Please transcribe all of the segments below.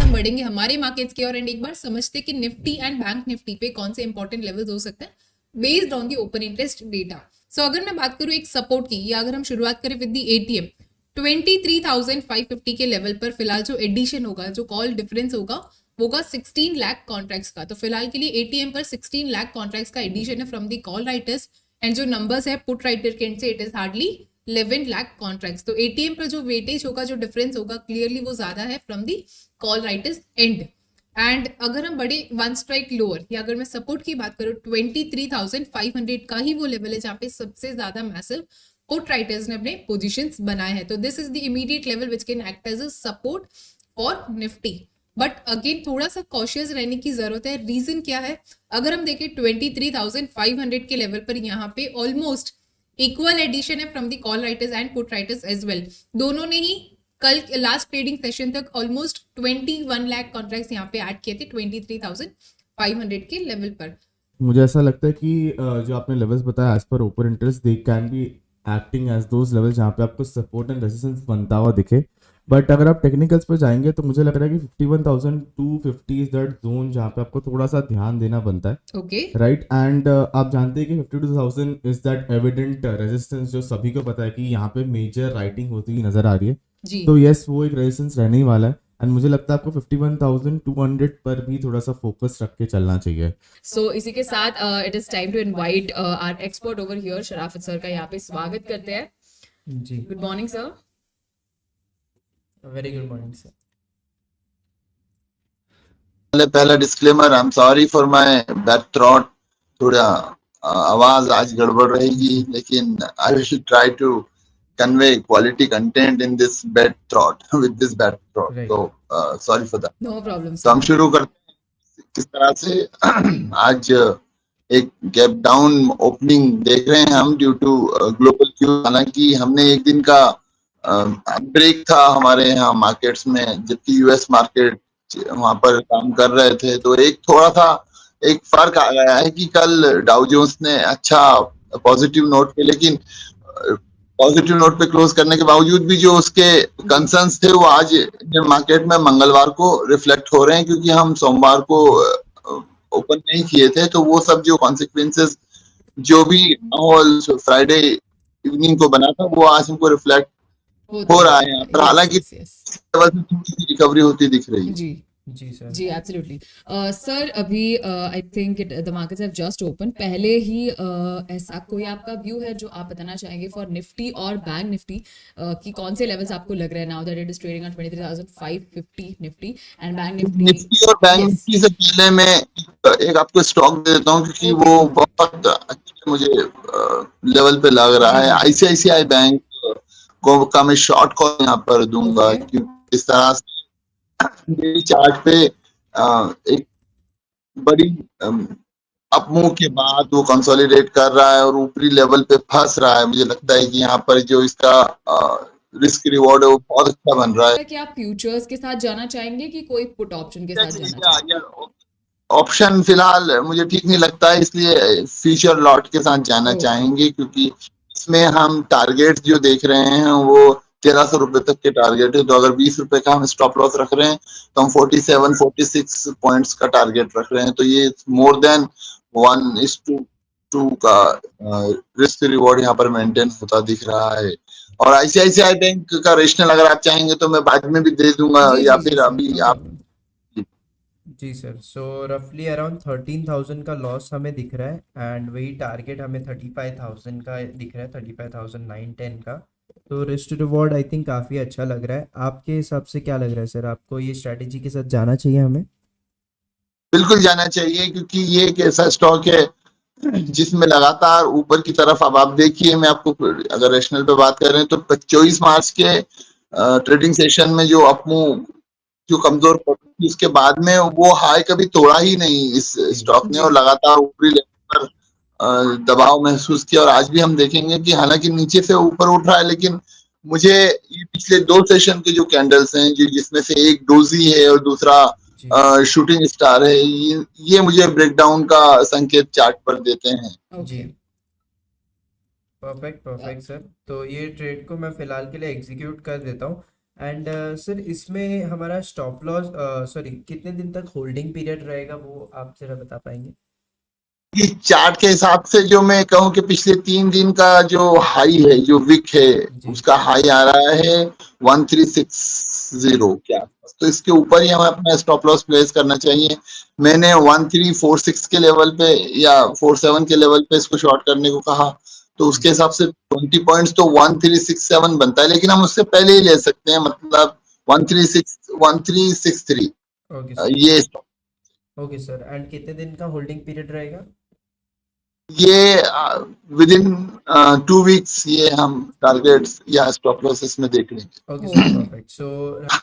हम बढ़ेंगे हमारे मार्केट्स की ओर एंड एक बार समझते कि निफ्टी एंड बैंक निफ्टी पे कौन से इंपॉर्टेंट लेवल्स हो सकते हैं based on the open interest data. So अगर मैं बात करूं एक सपोर्ट की या अगर हम शुरुआत करें विद दी एटीएम 23,550 के लेवल पर फिलहाल जो एडिशन होगा, जो कॉल डिफरेंस होगा वो होगा 16 लाख कॉन्ट्रैक्ट्स का। तो फिलहाल के लिए एटीएम पर 16 लाख कॉन्ट्रैक्ट्स का एडिशन है from the call writers and जो नंबर्स है पुट राइटर के एंड से it is hardly 11 lakh contracts. तो एटीएम पर जो वेटेज होगा, जो डिफरेंस होगा, क्लियरली वो ज्यादा है from the call writers and. And अगर हम बड़े वन स्ट्राइक लोअर या अगर मैं सपोर्ट की बात करूं 23,500 का ही वो लेवल है जहां पे सबसे ज्यादा मैसिव पुट राइटर्स ने अपने पोजीशंस बनाए हैं। तो this is the immediate level which can act as a support for Nifty. But again थोड़ा सा कॉशियस रहने की जरूरत है। रीजन क्या है, अगर हम देखें 23,500 के लेवल पर यहाँ पे ऑलमोस्ट इक्वल एडिशन है from the call writers and put writers as well. दोनों ने ही कल लास्ट ट्रेडिंग सेशन तक ऑलमोस्ट 21 लाख कॉन्ट्रैक्ट्स यहाँ पे ऐड किए थे 23,500 के लेवल पर। मुझे ऐसा लगता है कि जो आपने लेवल्स बताया एज पर open interest they can be acting as those levels जहाँ पे आपको सपोर्ट एंड रेजिस्टेंस बनता हुआ दिखे। बट अगर आप टेक्निकल्स पर जाएंगे तो मुझे लग रहा है कि 51,250 इज दैट जोन जहाँ पे आपको थोड़ा सा ध्यान देना बनता है। ओके राइट एंड आप जानते हैं कि 52,000 इज दैट एविडेंट रेजिस्टेंस जो सभी को पता है कि यहाँ पे मेजर राइटिंग होती हुई नजर आ रही है। जी तो यस वो एक रेजिस्टेंस रहने ही वाला है एंड मुझे लगता है आपको 51,200 पर भी थोड़ा सा फोकस रख के चलना चाहिए। सो इसी के साथ it is time to invite our expert over here Sharafat sir का यहाँ पे स्वागत करते हैं। जी good morning sir. Very good morning sir. पहला disclaimer, I am sorry for my bad throat. थोड़ा आवाज आज गड़बड़ रहेगी, लेकिन I will try to convey quality content in this bad throat with this bad throat. Right. तो sorry for that. No problem तो हम शुरू करते हैं किस तरह से। आज एक गैप डाउन ओपनिंग देख रहे हैं हम ड्यू टू ग्लोबल क्यू। हालांकि हमने एक दिन का ब्रेक था हमारे यहाँ मार्केट्स में, जबकि यूएस मार्केट वहां पर काम कर रहे थे। तो एक थोड़ा सा एक फर्क आ गया है कि कल डाउ जोन्स ने अच्छा पॉजिटिव नोट पे, लेकिन पॉजिटिव नोट पे क्लोज करने के बावजूद भी जो उसके कंसर्न्स थे वो आज इंडियन मार्केट में मंगलवार को रिफ्लेक्ट हो रहे हैं, क्योंकि हम सोमवार को ओपन नहीं किए थे। तो वो सब जो कॉन्सिक्वेंसेस जो भी फ्राइडे इवनिंग को बना था वो आज हमको रिफ्लेक्ट हो रहा है यहाँ पर। हालांकि रिकवरी होती दिख रही है। जी जी सर। जी एब्सोल्युटली सर। अभी I think the markets have just open. पहले ही ऐसा कोई आपका व्यू है जो आप बताना चाहेंगे फॉर निफ्टी और बैंक निफ्टी कि कौन से लेवल्स आपको लग रहे हैं now that it is trading at 23,550 Nifty and bank Nifty और बैंक निफ्टी से पहले मैं एक आपको स्टॉक दे देता हूँ, क्योंकि Okay. वो बहुत अच्छा मुझे लेवल पे लग रहा है। आईसीआईसीआई बैंक को का मैं शॉर्ट कॉल यहाँ पर दूंगा, Okay. क्योंकि इस तरह से डेली चार्ट पे एक बड़ी अपमूव के बाद वो कंसोलिडेट कर रहा है और ऊपरी लेवल पे फंस रहा है। मुझे लगता है कि यहाँ पर जो इसका रिस्क रिवॉर्ड है वो बहुत अच्छा बन रहा है। क्या आप फ्यूचर्स के साथ जाना चाहेंगे कि कोई पुट ऑप्शन के साथ जाना चाहेंगे? ऑप्शन फिलहाल मुझे ठीक नहीं लगता है, इसलिए फ्यूचर लॉट के साथ जाना Okay. चाहेंगे, क्योंकि इसमें हम टारगेट जो देख रहे हैं वो 1,300 रुपए तक के टारगेट है। तो अगर 20 रुपए का हम स्टॉप लॉस रख रहे हैं तो हम 47-46 पॉइंट्स का टारगेट रख रहे हैं। तो ये मोर देन 1:2 का रिस्क रिवॉर्ड यहाँ पर मेंटेन होता दिख रहा है। और आईसीआईसीआई बैंक का रेशनल अगर आप चाहेंगे तो मैं बाद में भी दे दूंगा, या फिर अभी आप। जी सर। सो रफली अराउंड 13,000 का लॉस हमें दिख रहा है एंड वही टारगेट हमें 35,000 का दिख रहा है, 35,910 का। तो रिस्क रिवॉर्ड आई थिंक काफ़ी अच्छा लग रहा है। आपके हिसाब से क्या लग रहा है सर, आपको ये स्ट्रैटेजी के साथ जाना चाहिए हमें? बिल्कुल जाना चाहिए, क्योंकि ये एक ऐसा स्टॉक है जिसमें लगातार ऊपर की तरफ, अब आप देखिए, मैं आपको अगर रेशनल पे बात कर रहे हैं तो 24 मार्च के ट्रेडिंग सेशन में जो अपमूव जो कमजोर पड़ी, उसके बाद में वो हाई कभी तोड़ा ही नहीं इस स्टॉक ने, और लगातार ऊपरी लेवल पर दबाव महसूस किया। और आज भी हम देखेंगे कि हालांकि नीचे से ऊपर उठ रहा है, लेकिन मुझे ये पिछले 2 सेशन के जो कैंडल्स हैं, जो जिसमें से एक डोजी है और दूसरा शूटिंग स्टार है, ये मुझे ब्रेकडाउन का संकेत चार्ट पर देते हैं। जी परफेक्ट सर। तो ये ट्रेड को मैं फिलहाल के लिए एग्जीक्यूट कर देता हूँ एंड सर इसमें हमारा स्टॉप लॉस सॉरी कितने दिन तक होल्डिंग पीरियड रहेगा वो आप जरा बता पाएंगे? ये चार्ट के हिसाब से जो मैं कहूँ कि पिछले 3 दिन का जो हाई है, जो विक है, जी उसका हाई आ रहा है 1360 के आसपास। तो इसके ऊपर ही हमें अपना स्टॉप लॉस प्लेस करना चाहिए। मैंने 1346 के लेवल पे या 47 के लेवल पे इसको शॉर्ट करने को कहा, तो उसके हिसाब से 20 पॉइंट्स तो 1367 बनता है, लेकिन हम उससे पहले ही ले सकते हैं, मतलब 1363 ओके सर। ये ओके सर, एंड कितने दिन का होल्डिंग पीरियड रहेगा? ये विद इन 2 वीक्स ये हम टारगेट्स या स्टॉप लॉसेस में देख लेंगे। Okay sir, perfect. सो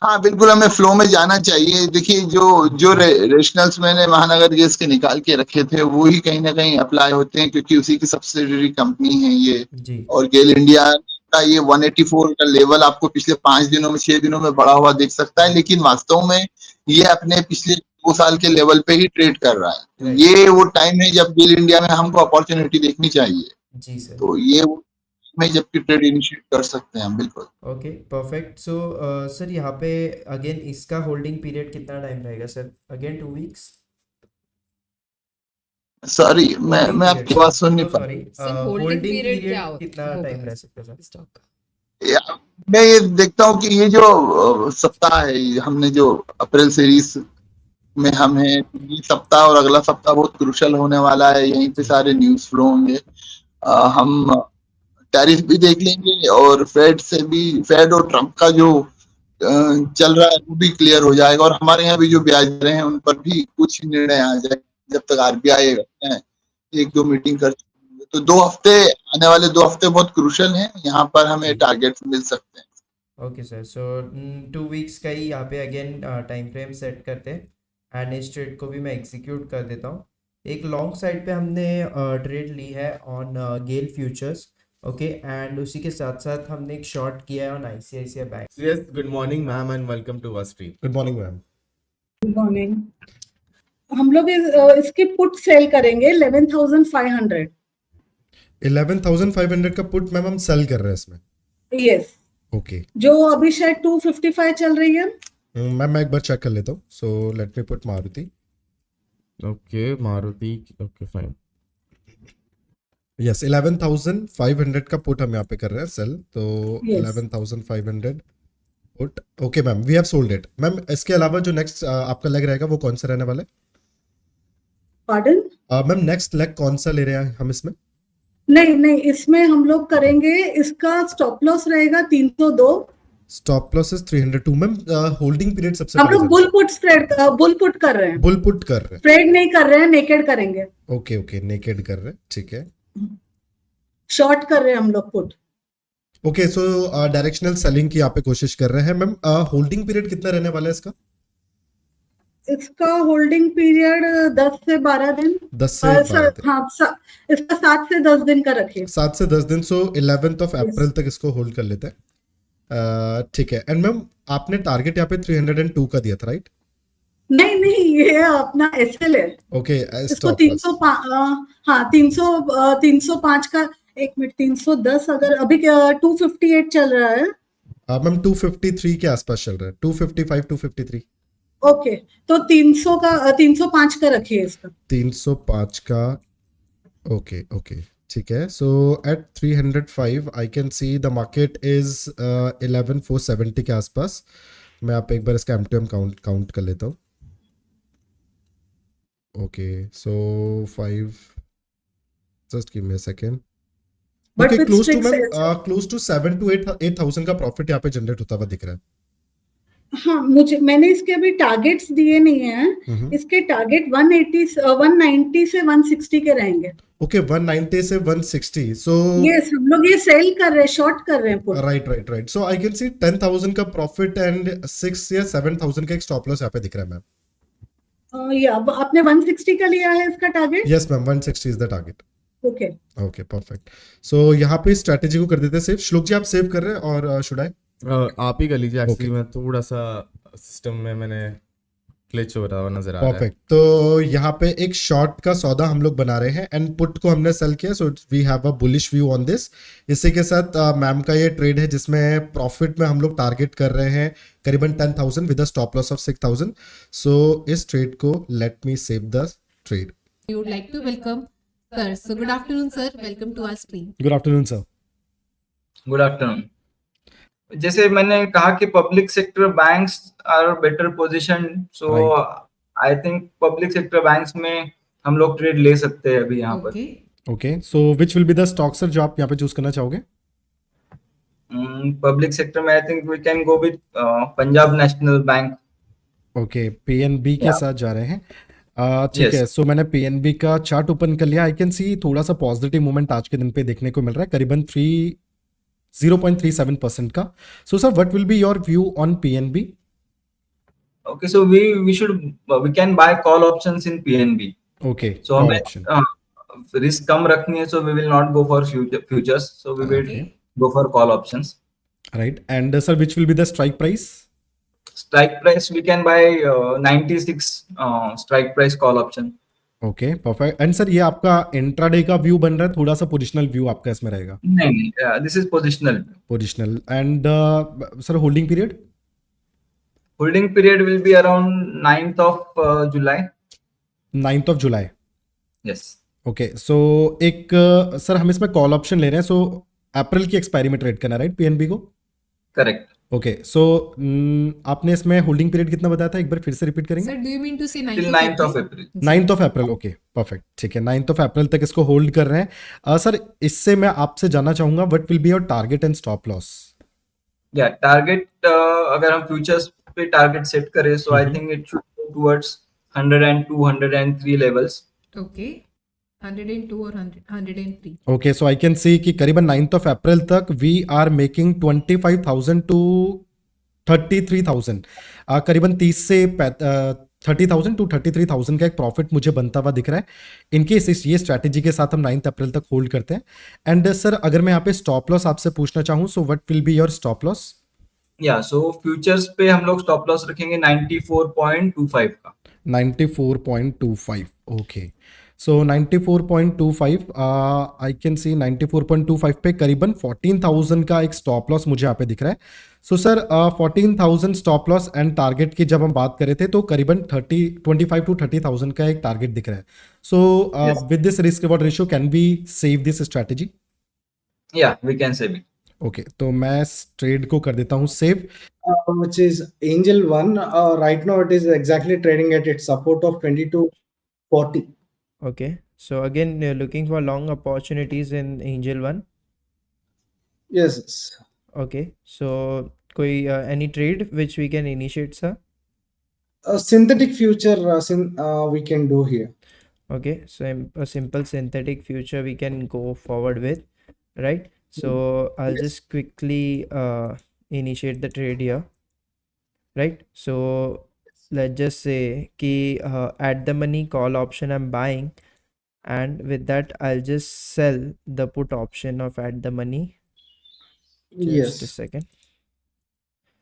हाँ बिल्कुल, हमें फ्लो में जाना चाहिए। देखिए जो रेशनल्स मैंने महानगर गैस के निकाल के रखे थे, वो ही कहीं ना कहीं अप्लाई होते हैं, क्योंकि उसी की सब्सिडियरी कंपनी है ये। जी और गेल इंडिया का ये 184 का लेवल आपको पिछले 5 दिनों में 6 दिनों में बढ़ा हुआ दिख सकता है, लेकिन वास्तव में ये अपने पिछले 2 साल के लेवल पे ही ट्रेड कर रहा है। तो Right. ये वो टाइम है जब गेल इंडिया में हमको अपॉर्चुनिटी देखनी चाहिए। जी सर। तो ये वो में जबकि ट्रेड इनिशिएट कर सकते हैं हम, बिल्कुल। Okay perfect. सो सर यहाँ पे अगेन इसका होल्डिंग पीरियड कितना टाइम रहेगा सर? Again 2 weeks? सॉरी, मैं होल्डिंग मैं पीरियड आपकी बात सुन नहीं सर, पा sorry sir holding holding period क्या पीरियड कितना होगा टाइम रह सकता है सर? स्टॉक का? या, मैं ये देखता हूँ कि ये जो सप्ताह है, हमने जो अप्रैल सीरीज में हम हैं, ये सप्ताह और अगला सप्ताह बहुत क्रूशल होने वाला है। यहीं पे जी सारे न्यूज़ फ्लो होंगे। हम टैरिफ भी देख लेंगे, और फेड और ट्रम्प का जो चल रहा है वो भी क्लियर हो जाएगा, और हमारे यहाँ भी जो ब्याज दरें हैं उन पर भी कुछ निर्णय आ जाए। जब तक आरबीआई 1-2 मीटिंग कर चुकी है, तो 2 हफ्ते, आने वाले 2 हफ्ते बहुत क्रूशल हैं। यहाँ पर हमें जी टारगेट मिल सकते हैं। Okay sir. सो 2 वीक्स का ही यहाँ पे अगेन टाइम फ्रेम सेट करते हैं एंड इस ट्रेड को भी मैं एग्जीक्यूट कर देता हूँ। एक लॉन्ग साइड पे हमने ट्रेड ली है on GAIL futures, okay, and उसी के साथ साथ हमने एक शॉर्ट किया है on ICICI bank. Yes, good morning, ma'am, and welcome to our stream. Good morning ma'am. Good morning. हम लोग इसकी पुट सेल करेंगे 11,500। 11,500 का पुट मैम हम सेल कर रहे हैं इसमें। यस, ओके जो अभी शायद 255 चल रही है। मैम मैं एक बार चेक कर लेता हूँ। So let me put Maruti. Okay, Maruti. Okay, fine. Yes 11,500 का पुट हम यहाँ पे कर रहे हैं सेल। तो Yes. 11,500 put. Okay ma'am, we have sold it. Ma'am इसके अलावा जो नेक्स्ट आपका लेग रहेगा वो कौन सा रहने वाला पार्डन? है? मैम नेक्स्ट लेग कौन सा ले रहे हैं हम इसमें? नहीं, इसमें हम लोग करेंगे, इसका स्टॉप लॉस रहेगा 302। Stop loss is 302। Ma'am holding period सबसे हम पहले लोग बुल पुट कर रहे हैं, बुल पुट कर रहे ट्रेड नहीं कर रहे हैं, नेकेड करेंगे। हैं। ओके नेकेड कर रहे हैं, ठीक है। शॉर्ट कर रहे हैं हम लोग put. Okay so directional selling की यहाँ पे कोशिश कर रहे हैं। मैम होल्डिंग पीरियड कितना रहने वाला है इसका? इसका होल्डिंग पीरियड 10 से 12 दिन। 10 से 12 दिन। हाँ, इसका 7 से 10 दिन का रखिए। 7 से 10 दिन। सो 11th ऑफ Yes. अप्रैल तक इसको होल्ड कर लेते हैं। ठीक है। एंड मैम आपने टारगेट यहाँ पे 302 का दिया था, राइट? नहीं, ये अपना एसएल है। ओके इसको स्टॉप 305, हाँ 305 का, 1 मिनट, 310 अगर अभी 258 चल रहा है। मैम 253 के आसपास चल रहा है, 255 253। ओके, तो 305 का रखिए इसका। 305 का। ओके ठीक है। So at 305 I can see the market is 11,470 के आसपास। मैं आप एक बार इसका एमटीएम काउंट कर लेता हूँ। Okay so 5, just give me a second. But okay with close to strict ma'am sales. Close to 7 to 8,000 का प्रॉफिट यहाँ पे जनरेट होता हुआ दिख रहा है। हाँ, मैंने इसके अभी टारगेट्स दिए नहीं हैं। इसके टारगेट 190 से 160 के रहेंगे। ओके 190 से 160। सो यस, हम लोग ये सेल कर रहे हैं, शॉर्ट कर रहे हैं put. Right. So I can सी 10,000 का प्रॉफिट एंड 6 या 7,000 का एक स्टॉप लॉस यहाँ पे दिख रहा है मैम। या आपने 160 का लिया है इसका target? Yes ma'am 160 is the target. Okay perfect. So यहाँ पे स्ट्रेटेजी को कर देते हैं सेव। श्लोक जी आप सेव कर रहे हैं और शुड आई? आप ही कर लीजिए। Actually Okay. मैं थोड़ा सा सिस्टम में मैंने ग्लिच हो रहा हुआ नजर आ रहा है। परफेक्ट। तो यहाँ पे एक शॉर्ट का सौदा हम लोग बना रहे हैं एंड पुट को हमने सेल किया, so we have a bullish view on this. इसी के साथ मैम का ये ट्रेड है जिसमें प्रॉफिट में हम लोग टारगेट कर रहे हैं करीबन 10,000 with a stop loss of 6,000। सो इस ट्रेड को let me save the trade. We would like to welcome sir. So good afternoon, sir. Welcome to our stream. Good afternoon sir. Good afternoon. जैसे मैंने कहा कि public sector banks are better position, so I think public sector banks में हम लोग trade ले सकते हैं अभी यहाँ पर। Okay. Okay, so which will be the stock sir जो आप यहाँ पे चूज करना चाहोगे? पब्लिक सेक्टर में I think we can go with Punjab National Bank. Okay, PNB के साथ जा रहे हैं। ठीक Yes. है, सो मैंने पीएनबी का चार्ट ओपन कर लिया। आई कैन सी थोड़ा सा पॉजिटिव मूवमेंट आज के दिन पे देखने को मिल रहा है, करीबन 0.37% का। So sir what will be your view on PNB? Okay, so we can buy call options in PNB. Okay, so call हमें ऑप्शन। रिस्क कम रखनी है, so we will not go for futures, so we will go for call options. Right, and sir which will be the strike price? Strike price we can buy 96 strike price call option. Okay, perfect. And sir ये आपका intraday का view बन रहा है, थोड़ा सा positional view आपका इसमें रहेगा? नहीं, this is positional. Positional. And sir holding period? Holding period will be around 9th of July. 9th of July. Yes. Okay, so एक सर हम इसमें कॉल ऑप्शन ले रहे हैं, सो अप्रैल की एक्सपायरी में ट्रेड करना, राइट, पीएनबी को? Correct. ओके, सो आपने इसमें होल्डिंग पीरियड कितना बताया था, एक बार फिर से रिपीट करेंगे? Sir, do you mean to say Till 9th of April. 9th of April. Okay, perfect, ठीक है, 9th ऑफ अप्रैल तक इसको होल्ड कर रहे हैं। सर इससे मैं आपसे जानना चाहूंगा what will be your target and stop loss? Yeah, target अगर हम futures पे target set करें, so I think it should go towards 102, 103 levels. Okay. 102 or 103. Okay, so I can सी कि करीबन 9th ऑफ अप्रैल तक वी आर मेकिंग 25,000 टू 33,000, करीबन 30 से 30,000 to 33,000 का एक प्रॉफिट मुझे बनता हुआ दिख रहा है। इनकेस ये स्ट्रैटेजी के साथ हम 9th अप्रैल तक होल्ड करते हैं। एंड सर अगर मैं यहाँ पे स्टॉप लॉस आपसे पूछना चाहूँ, so what will be your stop loss? Yeah, so futures पे हम लोग stop loss रखेंगे 94.25 का। 94.25, ओके, सो 94.25, आई कैन सी 94.25 पे करीबन 14,000 का एक स्टॉप लॉस मुझे यहाँ पे दिख रहा है। So sir 14,000 stop loss and target की जब हम बात कर रहे थे तो करीबन 25 टू 30,000 का एक टारगेट दिख रहा है। So with this risk reward ratio can be save this strategy? Yeah, we can save it. Okay, तो मैं ट्रेड को कर देता हूँ save. which is Angel One. Right now, it is exactly trading at its support of 22.40. Okay, so again you're looking for long opportunities in Angel One. Yes, yes. Okay, so कोई any trade which we can initiate, sir? A synthetic future we can do here. Okay, so a simple synthetic future we can go forward with, right? So I'll just quickly initiate the trade here, right? So let's just say कि at the money call option I'm buying, and with that I'll just sell the put option of at the money. Just a Yes. second.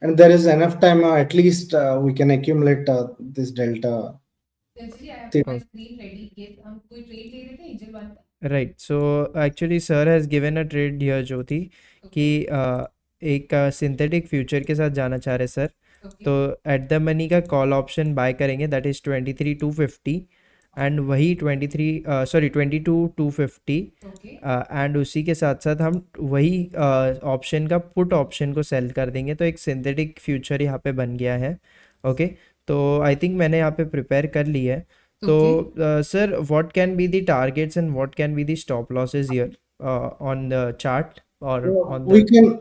And there is enough time, at least we can accumulate this delta. Actually, I have Tip. my screen ready. Yes, हम कोई trade ले रहे थे Angel One का? Right, so actually sir has given a trade here ज्योति कि एक synthetic future के साथ जाना चाह रहे सर, Okay. तो एट द मनी का कॉल ऑप्शन बाय करेंगे, दैट इज 23,250 एंड वही 22,250 Okay. एंड उसी के साथ साथ हम वही ऑप्शन का पुट ऑप्शन को सेल कर देंगे, तो एक सिंथेटिक फ्यूचर यहाँ पे बन गया है। ओके, तो आई थिंक मैंने यहाँ पे प्रिपेयर कर ली है। तो sir what can be the targets and what can be the stop losses here on the chart और on We the can,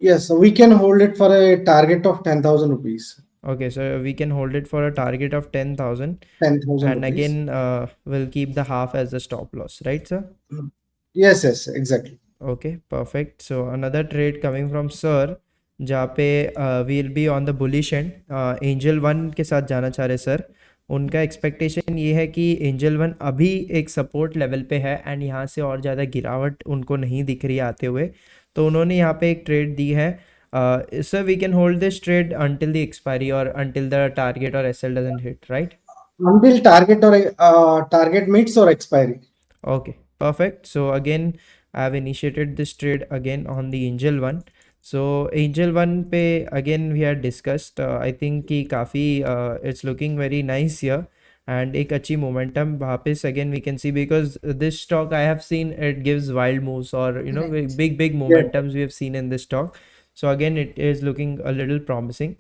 yes, we can hold it for a target of 10,000 rupees. okay, so we can hold it for a target of 10,000 10,000 and rupees. again we'll keep the half as the stop loss, right sir? Yes, yes, exactly. Okay, perfect. So another trade coming from sir जहाँ पे we'll be on the bullish end. Angel One के साथ जाना चाह रहे sir, उनका expectation ये है कि एंजल वन अभी एक सपोर्ट लेवल पे है एंड यहाँ से और ज़्यादा गिरावट उनको नहीं दिख रही आते हुए, तो उन्होंने यहाँ पे एक ट्रेड दी है So we can hold this trade until the expiry or until the target or SL doesn't hit, right? Until target meets or expiry. Okay, perfect. So again, I've initiated this trade again on the Angel one. So Angel one पे again we had discussed. I think कि काफी it's looking very nice here and एक अच्छी momentum वापस again we can see because this stock I have seen it gives wild moves or very Right. big Yes. momentums we have seen in this stock. So again it is looking a little promising.